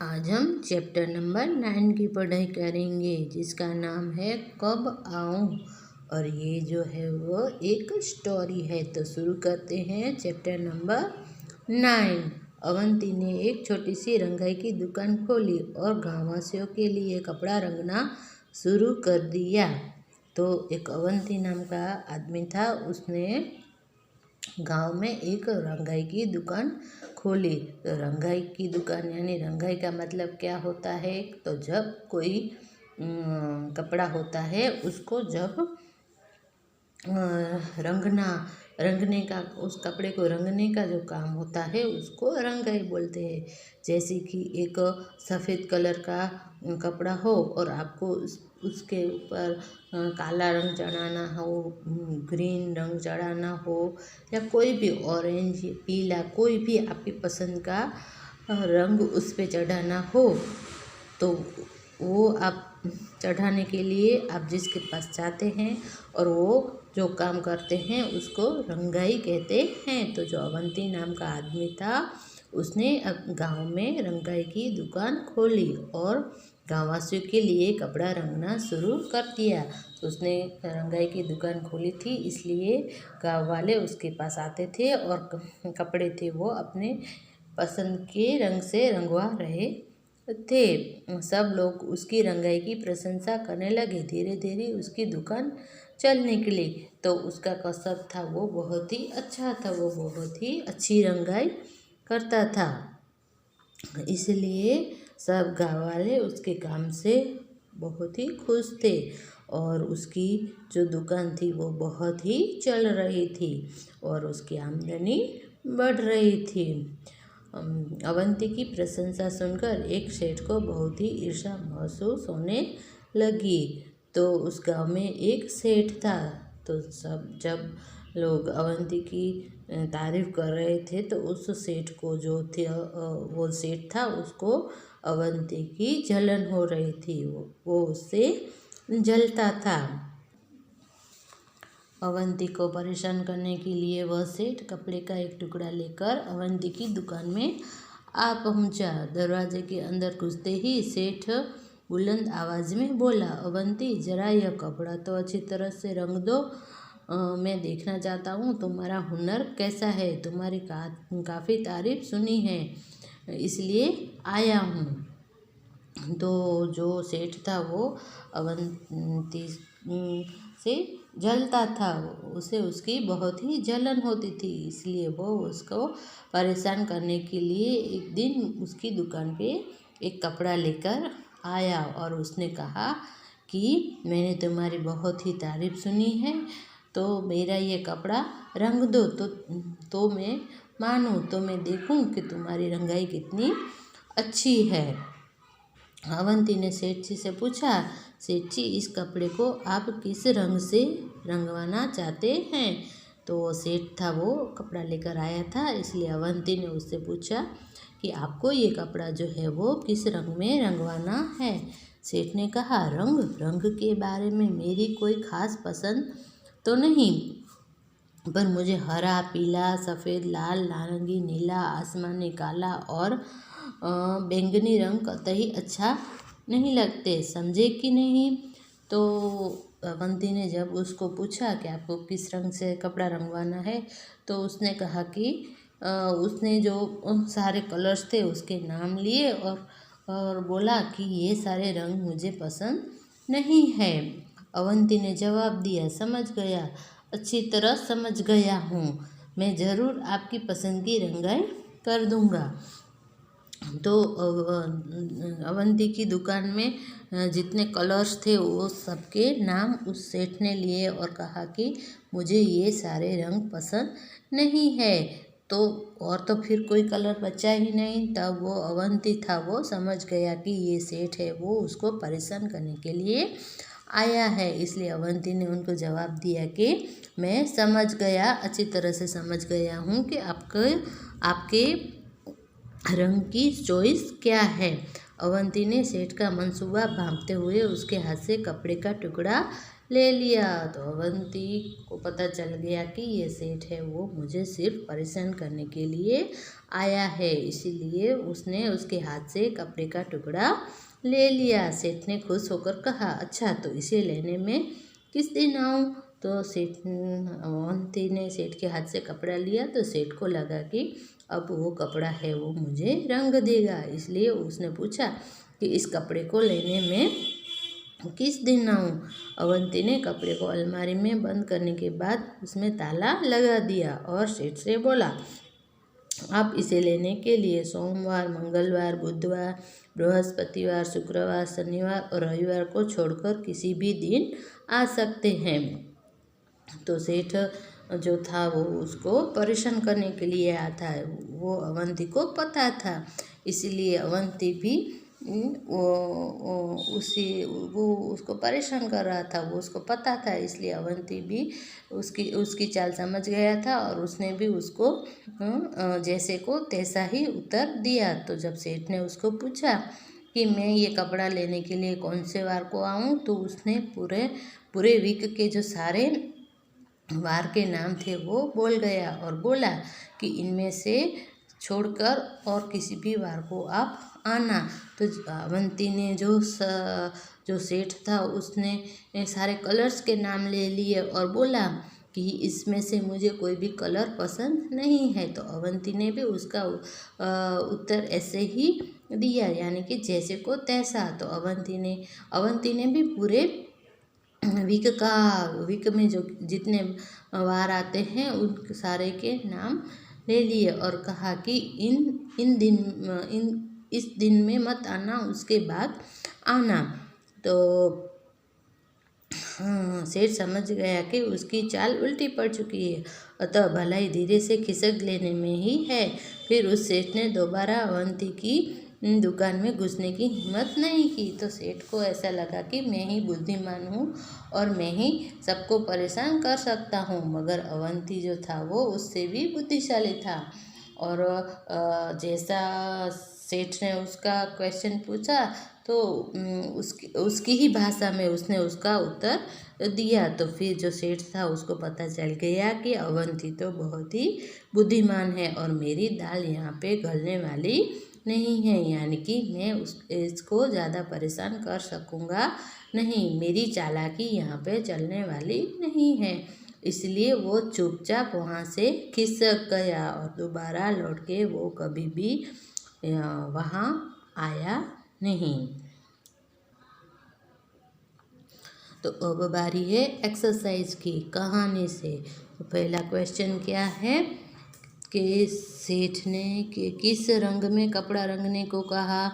आज हम chapter number 9 की पढ़ाई करेंगे जिसका नाम है कब आऊँ। और ये जो है वो एक स्टोरी है। तो शुरू करते हैं चैप्टर नंबर 9। अवंती ने एक छोटी सी रंगाई की दुकान खोली और गाँववासियों के लिए कपड़ा रंगना शुरू कर दिया। तो एक अवंती नाम का आदमी था, उसने गांव में एक रंगाई की दुकान खोली। तो रंगाई की दुकान यानी रंगाई का मतलब क्या होता है? तो जब कोई कपड़ा होता है उसको जब रंगने का, उस कपड़े को रंगने का जो काम होता है उसको रंगाई बोलते हैं। जैसे कि एक सफ़ेद कलर का कपड़ा हो और आपको उसके ऊपर काला रंग चढ़ाना हो, ग्रीन रंग चढ़ाना हो, या कोई भी ऑरेंज, पीला, कोई भी आपकी पसंद का रंग उस पर चढ़ाना हो, तो वो आप चढ़ाने के लिए आप जिसके पास जाते हैं और वो जो काम करते हैं उसको रंगाई कहते हैं। तो जो अवंती नाम का आदमी था उसने अब गांव में रंगाई की दुकान खोली और गाँववासियों के लिए कपड़ा रंगना शुरू कर दिया। उसने रंगाई की दुकान खोली थी, इसलिए गाँव वाले उसके पास आते थे और कपड़े थे वो अपने पसंद के रंग से रंगवा रहे थे। सब लोग उसकी रंगाई की प्रशंसा करने लगे। धीरे धीरे उसकी दुकान चल निकली। तो उसका कसब था वो बहुत ही अच्छा था, वो बहुत ही अच्छी रंगाई करता था, इसलिए सब गाँव वाले उसके काम से बहुत ही खुश थे और उसकी जो दुकान थी वो बहुत ही चल रही थी और उसकी आमदनी बढ़ रही थी। अवंती की प्रशंसा सुनकर एक सेठ को बहुत ही ईर्ष्या महसूस होने लगी। तो उस गांव में एक सेठ था। तो जब लोग अवंती की तारीफ कर रहे थे तो उस सेठ को जो थे, वो सेठ था, उसको अवंती की जलन हो रही थी। वो उससे जलता था। अवंती को परेशान करने के लिए वह सेठ कपड़े का एक टुकड़ा लेकर अवंती की दुकान में आ पहुंचा। दरवाजे के अंदर घुसते ही सेठ बुलंद आवाज़ में बोला, अवंती, जरा यह कपड़ा तो अच्छी तरह से रंग दो। मैं देखना चाहता हूँ तुम्हारा हुनर कैसा है। तुम्हारी काफ़ी तारीफ सुनी है, इसलिए आया हूँ। तो जो सेठ था वो अवंती से जलता था, उसे उसकी बहुत ही जलन होती थी, इसलिए वो उसको परेशान करने के लिए एक दिन उसकी दुकान पे एक कपड़ा लेकर आया और उसने कहा कि मैंने तुम्हारी बहुत ही तारीफ सुनी है, तो मेरा ये कपड़ा रंग दो तो मैं मानूं, तो मैं देखूं कि तुम्हारी रंगाई कितनी अच्छी है। अवंती ने सेठ जी से पूछा, सेठ जी, इस कपड़े को आप किस रंग से रंगवाना चाहते हैं? तो सेठ था वो कपड़ा लेकर आया था, इसलिए अवंती ने उससे पूछा कि आपको ये कपड़ा जो है वो किस रंग में रंगवाना है। सेठ ने कहा, रंग के बारे में मेरी कोई ख़ास पसंद तो नहीं, पर मुझे हरा, पीला, सफ़ेद, लाल, नारंगी, नीला, आसमानी, काला और बैंगनी रंग कतई अच्छा नहीं लगते, समझे कि नहीं? तो अवंती ने जब उसको पूछा कि आपको किस रंग से कपड़ा रंगवाना है, तो उसने कहा कि उसने जो सारे कलर्स थे उसके नाम लिए और बोला कि ये सारे रंग मुझे पसंद नहीं है। अवंती ने जवाब दिया, समझ गया, अच्छी तरह समझ गया हूँ, मैं ज़रूर आपकी पसंद की रंगाई कर दूँगा। तो अवंती की दुकान में जितने कलर्स थे वो सबके नाम उस सेठ ने लिए और कहा कि मुझे ये सारे रंग पसंद नहीं है। तो फिर कोई कलर बचा ही नहीं। तब वो अवंती था वो समझ गया कि ये सेठ है वो उसको परेशान करने के लिए आया है, इसलिए अवंती ने उनको जवाब दिया कि मैं समझ गया, अच्छी तरह से समझ गया हूँ कि आपके रंग की चॉइस क्या है। अवंती ने सेठ का मंसूबा भांपते हुए उसके हाथ से कपड़े का टुकड़ा ले लिया। तो अवंती को पता चल गया कि ये सेठ है वो मुझे सिर्फ परेशान करने के लिए आया है, इसीलिए उसने उसके हाथ से कपड़े का टुकड़ा ले लिया। सेठ ने खुश होकर कहा, अच्छा तो इसे लेने में किस दिन आऊँ? तो अवंती ने सेठ के हाथ से कपड़ा लिया तो सेठ को लगा कि अब वो कपड़ा है वो मुझे रंग देगा, इसलिए उसने पूछा कि इस कपड़े को लेने में किस दिन आऊँ? अवंती ने कपड़े को अलमारी में बंद करने के बाद उसमें ताला लगा दिया और सेठ से बोला, आप इसे लेने के लिए सोमवार, मंगलवार, बुधवार, बृहस्पतिवार, शुक्रवार, शनिवार और रविवार को छोड़कर किसी भी दिन आ सकते हैं। तो सेठ जो था वो उसको परेशान करने के लिए आया था, वो अवंती को पता था, इसलिए अवंती भी वो उसको परेशान कर रहा था, वो उसको पता था, इसलिए अवंती भी उसकी चाल समझ गया था और उसने भी उसको जैसे को तैसा ही उत्तर दिया। तो जब सेठ ने उसको पूछा कि मैं ये कपड़ा लेने के लिए कौन से वार को आऊँ, तो उसने पूरे वीक के जो सारे वार के नाम थे वो बोल गया और बोला कि इनमें से छोड़कर और किसी भी वार को आप आना। तो अवंती ने जो सेठ था उसने सारे कलर्स के नाम ले लिए और बोला कि इसमें से मुझे कोई भी कलर पसंद नहीं है। तो अवंती ने भी उसका उत्तर ऐसे ही दिया, यानी कि जैसे को तैसा। तो अवंती ने भी पूरे वीक में जो जितने वार आते हैं उन सारे के नाम ले लिए और कहा कि इस दिन में मत आना, उसके बाद आना। तो सेठ समझ गया कि उसकी चाल उल्टी पड़ चुकी है, अतः भलाई धीरे से खिसक लेने में ही है। फिर उस सेठ ने दोबारा अवंती की दुकान में घुसने की हिम्मत नहीं की। तो सेठ को ऐसा लगा कि मैं ही बुद्धिमान हूँ और मैं ही सबको परेशान कर सकता हूँ, मगर अवंती जो था वो उससे भी बुद्धिशाली था। और जैसा सेठ ने उसका क्वेश्चन पूछा तो उसकी ही भाषा में उसने उसका उत्तर दिया। तो फिर जो सेठ था उसको पता चल गया कि अवंती तो बहुत ही बुद्धिमान है और मेरी दाल यहाँ पे गलने वाली नहीं है, यानी कि मैं इसको ज़्यादा परेशान कर सकूँगा नहीं, मेरी चालाकी यहाँ पे चलने वाली नहीं है। इसलिए वो चुपचाप वहाँ से खिसक गया और दोबारा लौट के वो कभी भी वहाँ आया नहीं। तो अब बारी है एक्सरसाइज की कहानी से। तो पहला क्वेश्चन क्या है कि सेठ ने किस रंग में कपड़ा रंगने को कहा।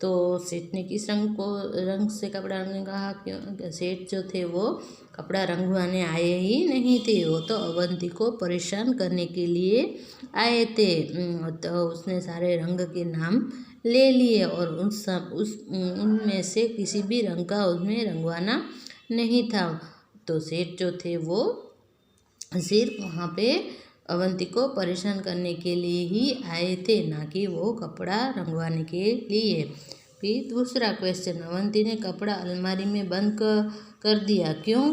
तो सेठ ने किस रंग से कपड़ा रंगने कहा, क्यों सेठ जो थे वो कपड़ा रंगवाने आए ही नहीं थे, वो तो अवंती को परेशान करने के लिए आए थे। तो उसने सारे रंग के नाम ले लिए और उनमें से किसी भी रंग का उसमें रंगवाना नहीं था। तो सेठ जो थे वो सिर्फ वहाँ पे अवंती को परेशान करने के लिए ही आए थे, ना कि वो कपड़ा रंगवाने के लिए। फिर दूसरा क्वेश्चन, अवंती ने कपड़ा अलमारी में बंद कर दिया, क्यों?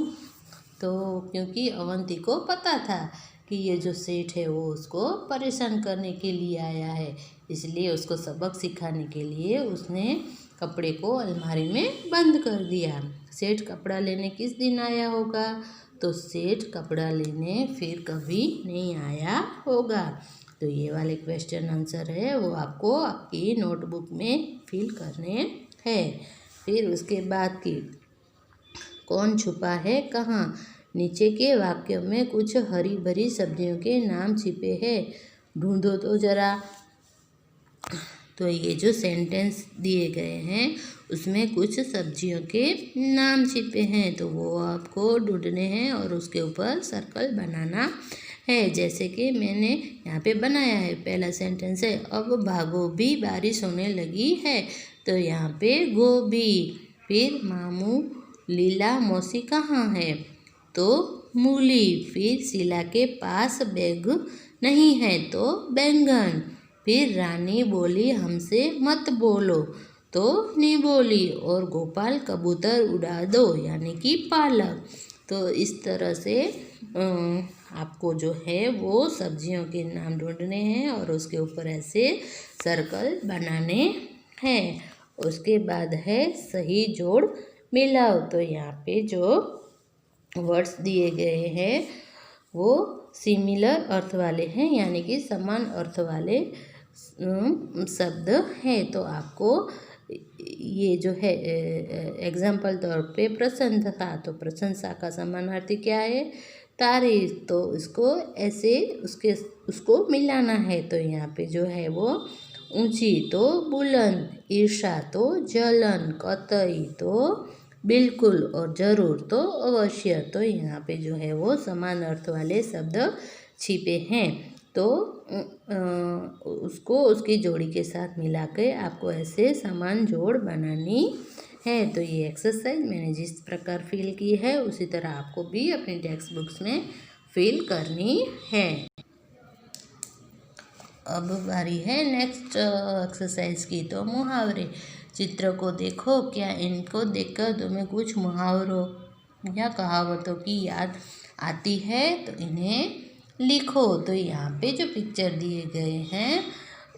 तो क्योंकि अवंती को पता था कि ये जो सेठ है वो उसको परेशान करने के लिए आया है, इसलिए उसको सबक सिखाने के लिए उसने कपड़े को अलमारी में बंद कर दिया। सेठ कपड़ा लेने किस दिन आया होगा? तो सेठ कपड़ा लेने फिर कभी नहीं आया होगा। तो ये वाले क्वेश्चन आंसर है वो आपको आपकी नोटबुक में फिल करने हैं। फिर उसके बाद की कौन छुपा है कहाँ, नीचे के वाक्यों में कुछ हरी भरी सब्जियों के नाम छिपे हैं, ढूंढो तो जरा। तो ये जो सेंटेंस दिए गए हैं उसमें कुछ सब्जियों के नाम छिपे हैं, तो वो आपको ढूंढने हैं और उसके ऊपर सर्कल बनाना है, जैसे कि मैंने यहाँ पे बनाया है। पहला सेंटेंस है, अब भागो भी बारिश होने लगी है। तो यहाँ पे गोभी। फिर मामू लीला मौसी कहाँ है? तो मूली। फिर शीला के पास बैग नहीं है, तो बैंगन। फिर रानी बोली हमसे मत बोलो, तो निबोली, और गोपाल कबूतर उड़ा दो यानी कि पालक। तो इस तरह से आपको जो है वो सब्जियों के नाम ढूंढने हैं और उसके ऊपर ऐसे सर्कल बनाने हैं। उसके बाद है सही जोड़ मिलाओ। तो यहाँ पे जो वर्ड्स दिए गए हैं वो सिमिलर अर्थ वाले हैं, यानी कि समान अर्थ वाले शब्द हैं। तो आपको ये जो है एग्जाम्पल तौर पे प्रशंसा, तो प्रशंसा का समानार्थी क्या है? तारीफ। तो इसको ऐसे उसको मिलाना है। तो यहाँ पे जो है वो ऊंची तो बुलंद, ईर्षा तो जलन, कतई तो बिल्कुल, और ज़रूर तो अवश्य। तो यहाँ पे जो है वो समान अर्थ वाले शब्द छिपे हैं। तो उसको उसकी जोड़ी के साथ मिला के आपको ऐसे समान जोड़ बनानी है। तो ये एक्सरसाइज मैंने जिस प्रकार फिल की है उसी तरह आपको भी अपनी टेक्स्ट बुक्स में फिल करनी है। अब बारी है नेक्स्ट एक्सरसाइज की। तो मुहावरे। चित्र को देखो, क्या इनको देखकर तुम्हें कुछ मुहावरों या कहावतों की याद आती है? तो इन्हें लिखो। तो यहाँ पे जो पिक्चर दिए गए हैं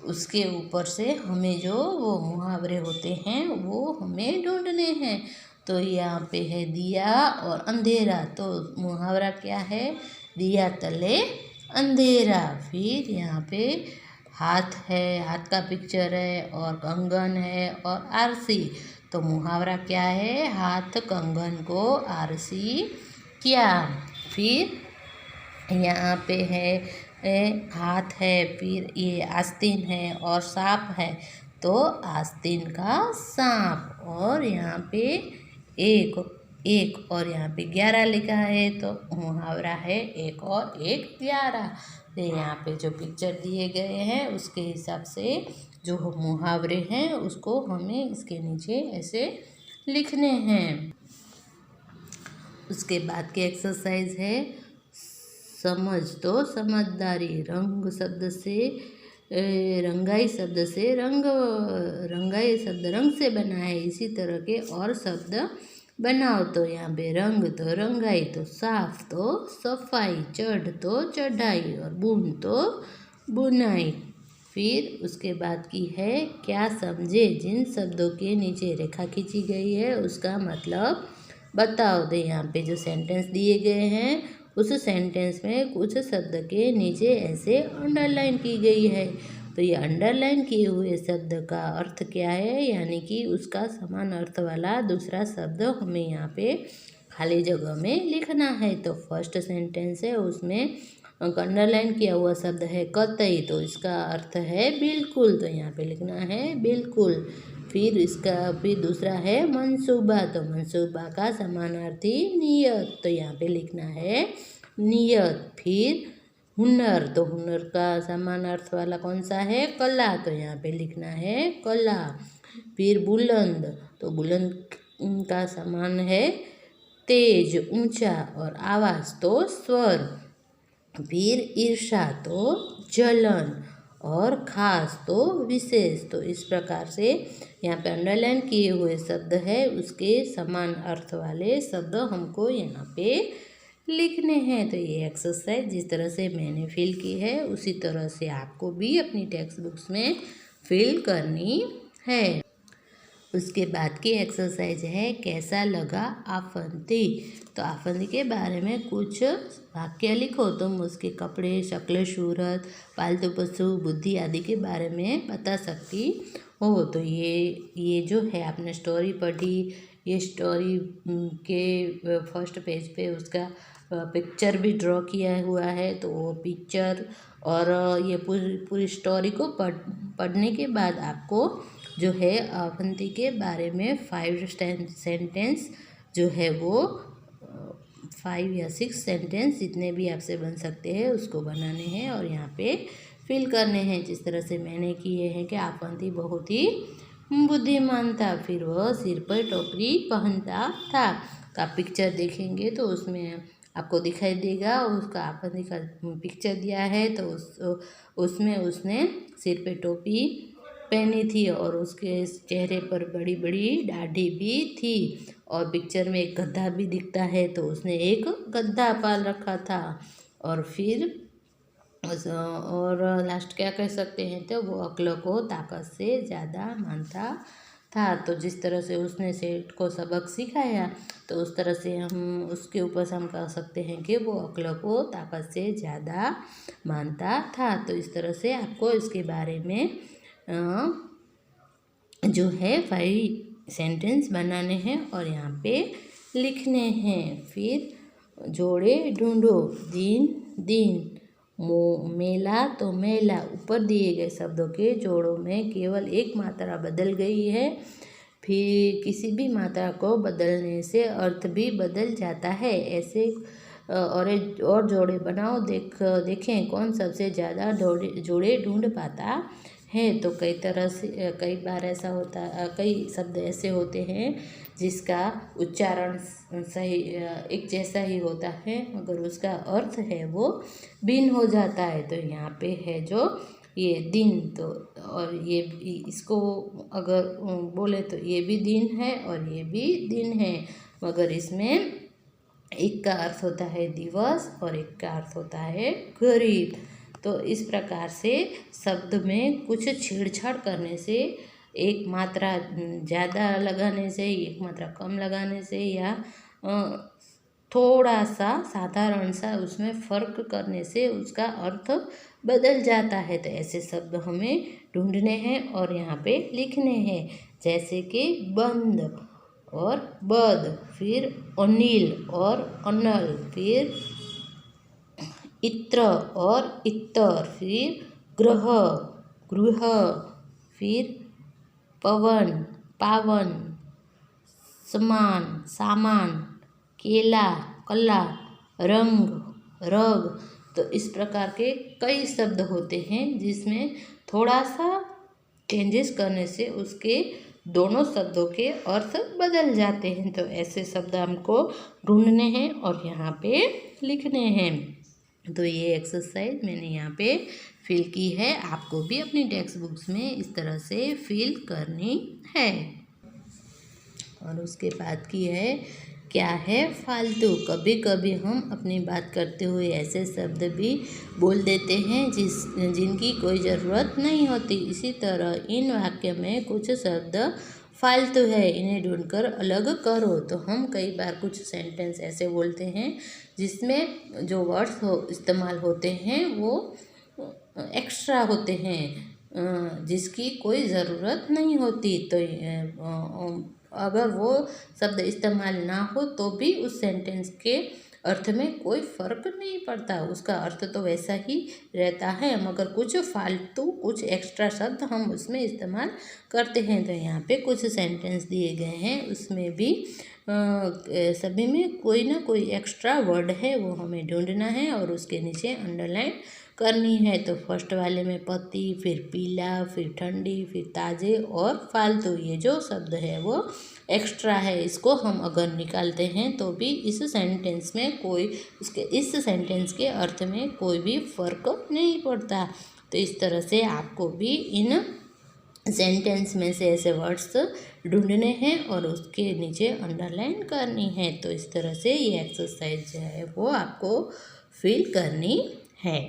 उसके ऊपर से हमें जो वो मुहावरे होते हैं वो हमें ढूंढने हैं। तो यहाँ पे है दिया और अंधेरा। तो मुहावरा क्या है? दिया तले अंधेरा। फिर यहाँ पे हाथ है, हाथ का पिक्चर है, और कंगन है और आरसी। तो मुहावरा क्या है? हाथ कंगन को आरसी किया। फिर यहाँ पे है हाथ है, फिर ये आस्तीन है और सांप है। तो आस्तीन का सांप। और यहाँ पे एक और यहाँ पे 11 लिखा है। तो मुहावरा है 1 और 1 11। तो यहाँ पे जो पिक्चर दिए गए हैं उसके हिसाब से जो मुहावरे हैं उसको हमें इसके नीचे ऐसे लिखने हैं। उसके बाद की एक्सरसाइज है समझ तो समझदारी। रंग शब्द से रंगाई शब्द से रंगाई शब्द रंग से बना है, इसी तरह के और शब्द बनाओ। तो यहाँ पे रंग तो रंगाई, तो साफ तो सफाई, चढ़ तो चढ़ाई, और बुन तो बुनाई। फिर उसके बाद की है क्या समझे। जिन शब्दों के नीचे रेखा खींची गई है उसका मतलब बताओ। तो यहाँ पे जो सेंटेंस दिए गए हैं उस सेंटेंस में कुछ शब्द के नीचे ऐसे अंडरलाइन की गई है। तो ये अंडरलाइन किए हुए शब्द का अर्थ क्या है, यानी कि उसका समान अर्थ वाला दूसरा शब्द हमें यहाँ पे खाली जगह में लिखना है। तो फर्स्ट सेंटेंस है उसमें अंडरलाइन किया हुआ शब्द है कतई। तो इसका अर्थ है बिल्कुल। तो यहाँ पे लिखना है बिल्कुल। फिर दूसरा है मनसूबा। तो मनसूबा का समानार्थी नियत। तो यहाँ पे लिखना है नियत। फिर हुनर। तो हुनर का समान अर्थ वाला कौन सा है? कला। तो यहाँ पे लिखना है कला। फिर बुलंद। तो बुलंद का समान है तेज, ऊंचा, और आवाज़ तो स्वर। फिर ईर्षा तो जलन, और खास तो विशेष। तो इस प्रकार से यहाँ पे अंडरलाइन किए हुए शब्द है उसके समान अर्थ वाले शब्द हमको यहाँ पे लिखने हैं। तो ये एक्सरसाइज जिस तरह से मैंने फिल की है उसी तरह से आपको भी अपनी टेक्स्ट बुक्स में फिल करनी है। उसके बाद की एक्सरसाइज है कैसा लगा आफंती। तो आफंती के बारे में कुछ वाक्य लिखो। तुम उसके कपड़े, शक्ल, सूरत, पालतू पशु, बुद्धि आदि के बारे में बता सकती हो। तो ये जो है आपने स्टोरी पढ़ी, ये स्टोरी के फर्स्ट पेज पे उसका पिक्चर भी ड्रॉ किया हुआ है। तो वो पिक्चर और ये पूरी स्टोरी को पढ़ने के बाद आपको जो है अवंती के बारे में 5 सेंटेंस जो है वो 5 या 6 सेंटेंस जितने भी आपसे बन सकते हैं उसको बनाने हैं और यहाँ पे फिल करने हैं। जिस तरह से मैंने किए हैं कि अवंती बहुत ही बुद्धिमान था, फिर वह सिर पर टोकरी पहनता था। का पिक्चर देखेंगे तो उसमें आपको दिखाई देगा उसका अवंती का पिक्चर दिया है। तो उसमें उसने सिर पे टोपी पहनी थी और उसके चेहरे पर बड़ी बड़ी दाढ़ी भी थी। और पिक्चर में एक गधा भी दिखता है, तो उसने एक गधा पाल रखा था। और फिर और लास्ट क्या कह सकते हैं, तो वो अक्ल को ताकत से ज़्यादा मानता था। तो जिस तरह से उसने सेठ को सबक सिखाया, तो उस तरह से हम उसके ऊपर से हम कह सकते हैं कि वो अक्ल को ताकत से ज़्यादा मानता था। तो इस तरह से आपको इसके बारे में जो है 5 सेंटेंस बनाने हैं और यहाँ पे लिखने हैं। फिर जोड़े ढूंढो, दिन दिन, मेला तो मेला। ऊपर दिए गए शब्दों के जोड़ों में केवल एक मात्रा बदल गई है। फिर किसी भी मात्रा को बदलने से अर्थ भी बदल जाता है। ऐसे और जोड़े बनाओ, देखें कौन सबसे ज़्यादा जोड़े ढूंढ पाता है। तो कई बार ऐसा होता, कई शब्द ऐसे होते हैं जिसका उच्चारण सही एक जैसा ही होता है, मगर उसका अर्थ है वो भिन्न हो जाता है। तो यहाँ पे है जो ये दिन, तो और ये इसको अगर बोले तो ये भी दिन है और ये भी दिन है, मगर इसमें एक का अर्थ होता है दिवस और एक का अर्थ होता है गरीब। तो इस प्रकार से शब्द में कुछ छेड़छाड़ करने से, एक मात्रा ज़्यादा लगाने से, एक मात्रा कम लगाने से, या थोड़ा सा साधारण सा उसमें फ़र्क करने से उसका अर्थ बदल जाता है। तो ऐसे शब्द हमें ढूंढने हैं और यहाँ पे लिखने हैं, जैसे कि बंद और बद, फिर अनिल और अनल, फिर इत्र और इत्तर, फिर ग्रह गृह, फिर पवन पावन, समान सामान, केला कला, रंग रग। तो इस प्रकार के कई शब्द होते हैं जिसमें थोड़ा सा चेंजेस करने से उसके दोनों शब्दों के अर्थ बदल जाते हैं। तो ऐसे शब्द हमको ढूंढने हैं और यहाँ पे लिखने हैं। तो ये एक्सरसाइज मैंने यहाँ पे फिल की है, आपको भी अपनी टेक्स्ट बुक्स में इस तरह से फिल करनी है। और उसके बाद की है, क्या है फालतू। कभी कभी हम अपनी बात करते हुए ऐसे शब्द भी बोल देते हैं जिनकी कोई ज़रूरत नहीं होती। इसी तरह इन वाक्य में कुछ शब्द फालतू है, इन्हें ढूंढकर अलग करो। तो हम कई बार कुछ सेंटेंस ऐसे बोलते हैं जिसमें जो वर्ड्स इस्तेमाल होते हैं वो एक्स्ट्रा होते हैं, जिसकी कोई ज़रूरत नहीं होती। तो अगर वो शब्द इस्तेमाल ना हो तो भी उस सेंटेंस के अर्थ में कोई फ़र्क नहीं पड़ता, उसका अर्थ तो वैसा ही रहता है, मगर कुछ फालतू कुछ एक्स्ट्रा शब्द हम उसमें इस्तेमाल करते हैं। तो यहाँ पे कुछ सेंटेंस दिए गए हैं, उसमें भी सभी में कोई ना कोई एक्स्ट्रा वर्ड है, वो हमें ढूंढना है और उसके नीचे अंडरलाइन करनी है। तो फर्स्ट वाले में पति, फिर पीला, फिर ठंडी, फिर ताज़े और फालतू, ये जो शब्द है वो एक्स्ट्रा है। इसको हम अगर निकालते हैं तो भी इस सेंटेंस में इस सेंटेंस के अर्थ में कोई भी फ़र्क नहीं पड़ता। तो इस तरह से आपको भी इन सेंटेंस में से ऐसे वर्ड्स ढूंढने हैं और उसके नीचे अंडरलाइन करनी है। तो इस तरह से ये एक्सरसाइज जो है वो आपको फिल करनी है।